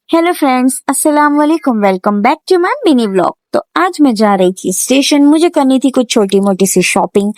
Hello friends, अस्सलाम वालेकुम। Welcome back to my mini vlog. तो आज मैं जा रही थी स्टेशन। मुझे करनी थी कुछ छोटी मोटी सी शॉपिंग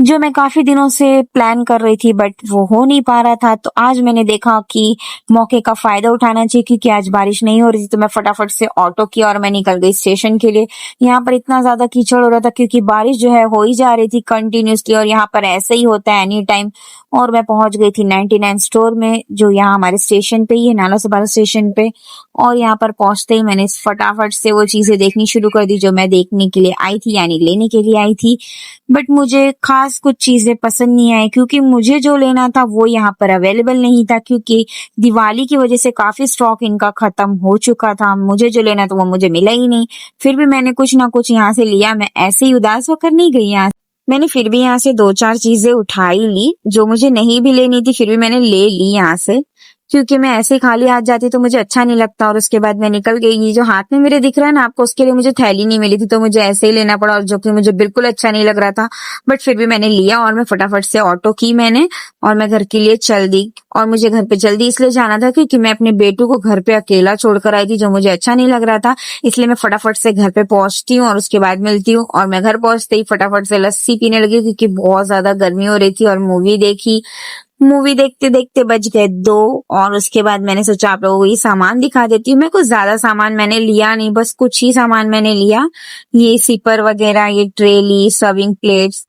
जो मैं काफी दिनों से प्लान कर रही थी, बट वो हो नहीं पा रहा था। तो आज मैंने देखा कि मौके का फायदा उठाना चाहिए, क्योंकि आज बारिश नहीं हो रही थी। तो मैं फटाफट से ऑटो किया और मैं निकल गई स्टेशन के लिए। यहाँ पर इतना ज्यादा कीचड़ हो रहा था क्योंकि बारिश जो है हो ही जा रही थी कंटिन्यूसली, और यहाँ पर ऐसे ही होता है एनी टाइम। और मैं पहुंच गई थी 99 स्टोर में, जो यहाँ हमारे स्टेशन पे ही है, नाला सोपारा स्टेशन पे। और यहाँ पर पहुंचते ही मैंने फटाफट से वो चीजें देखनी शुरू कर दी जो मैं देखने के लिए आई थी, यानी लेने के लिए आई थी। बट मुझे खास कुछ चीजें पसंद नहीं आई, क्योंकि मुझे जो लेना था वो यहाँ पर अवेलेबल नहीं था, क्योंकि दिवाली की वजह से काफी स्टॉक इनका खत्म हो चुका था। मुझे जो लेना था वो मुझे मिला ही नहीं। फिर भी मैंने कुछ ना कुछ यहाँ से लिया। मैं ऐसे ही उदास होकर नहीं गई यहाँ। मैंने फिर भी यहाँ से दो चार चीजें उठा ही ली जो मुझे नहीं भी लेनी थी, फिर भी मैंने ले ली यहाँ से, क्योंकि मैं ऐसे खाली हाथ जाती तो मुझे अच्छा नहीं लगता। और उसके बाद मैं निकल गई। ये जो हाथ में मेरे दिख रहा है ना आपको, उसके लिए मुझे थैली नहीं मिली थी, तो मुझे ऐसे ही लेना पड़ा, और जो कि मुझे बिल्कुल अच्छा नहीं लग रहा था। बट फिर भी मैंने लिया और मैं फटाफट से ऑटो की मैंने, और मैं घर के लिए चल दी। और मुझे घर पे जल्दी इसलिए जाना था क्योंकि मैं अपने बेटू को घर पे अकेला छोड़कर आई थी, जो मुझे अच्छा नहीं लग रहा था। इसलिए मैं फटाफट से घर पे पहुंचती हूँ और उसके बाद मिलती हूँ। और मैं घर पहुंचते ही फटाफट से लस्सी पीने लगी, क्योंकि बहुत ज्यादा गर्मी हो रही थी। और मूवी देखी। मूवी देखते देखते बज गए 2। और उसके बाद मैंने सोचा आप लोगों को ये सामान दिखा देती हूँ। मैं कुछ ज्यादा सामान मैंने लिया नहीं, बस कुछ ही सामान मैंने लिया। ये सिपर वगैरह, ये ट्रे ली, सर्विंग प्लेट्स,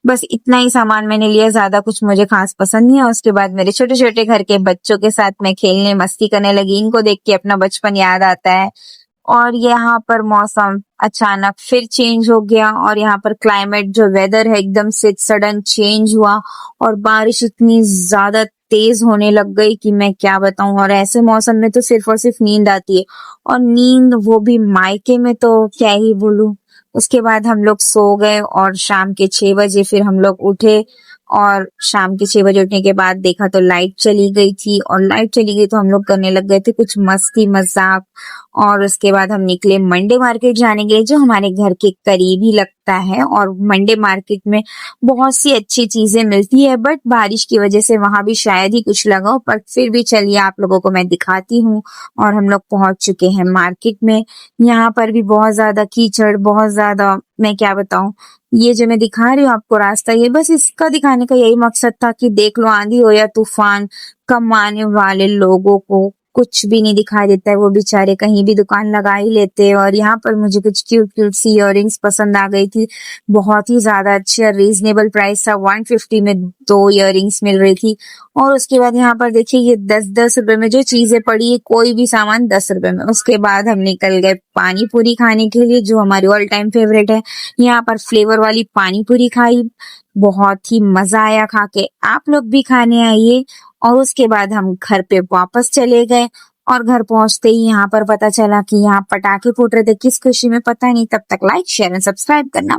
बस इतना ही सामान मैंने लिया। ज्यादा कुछ मुझे खास पसंद नहीं है। उसके बाद मेरे छोटे छोटे घर के बच्चों के साथ मैं खेलने मस्ती करने लगी। इनको देख के अपना बचपन याद आता है। और यहाँ पर मौसम अचानक फिर चेंज हो गया, और यहाँ पर क्लाइमेट जो वेदर है एकदम से सडन चेंज हुआ। और बारिश इतनी ज्यादा तेज होने लग गई कि मैं क्या बताऊं। और ऐसे मौसम में तो सिर्फ और सिर्फ नींद आती है, और नींद वो भी मायके में, तो क्या ही बोलूं। उसके बाद हम लोग सो गए, और शाम के 6 बजे फिर हम लोग उठे। और शाम के 6 बजे उठने के बाद देखा तो लाइट चली गई थी, और लाइट चली गई तो हम लोग करने लग गए थे कुछ मस्ती मजाक। और उसके बाद हम निकले मंडे मार्केट जाने के लिए, जो हमारे घर के करीब ही लगता है। और मंडे मार्केट में बहुत सी अच्छी चीजें मिलती है, बट बारिश की वजह से वहां भी शायद ही कुछ लगा हो, पर फिर भी चलिए आप लोगों को मैं दिखाती हूँ। और हम लोग पहुंच चुके हैं मार्केट में। यहाँ पर भी बहुत ज्यादा कीचड़, बहुत ज्यादा, मैं क्या बताऊं। ये जो मैं दिखा रही हूँ आपको रास्ता, ये बस इसका दिखाने का यही मकसद था कि देख लो, आंधी हो या तूफान, कमाने वाले लोगों को कुछ भी नहीं दिखाई देता है। वो बेचारे कहीं भी दुकान लगा ही लेते हैं। और यहाँ पर मुझे कुछ क्यूट क्यूट सी इयररिंग्स पसंद आ गई थी। बहुत ही ज्यादा अच्छी और रीजनेबल प्राइस था। 150 में 2 इयररिंग्स मिल रही थी। और उसके बाद यहाँ पर देखिए, ये 10-10 रुपए में जो चीजें पड़ी है, कोई भी सामान 10 रुपए में। उसके बाद हम निकल गए पानी पूरी खाने के लिए, जो हमारी ऑल टाइम फेवरेट है। यहाँ पर फ्लेवर वाली पानी पूरी खाई। बहुत ही मजा आया खा के। आप लोग भी खाने आइए। और उसके बाद हम घर पे वापस चले गए। और घर पहुंचते ही यहाँ पर पता चला कि यहाँ पटाखे फूट रहे थे। किस खुशी में पता नहीं। तब तक लाइक शेयर एंड सब्सक्राइब करना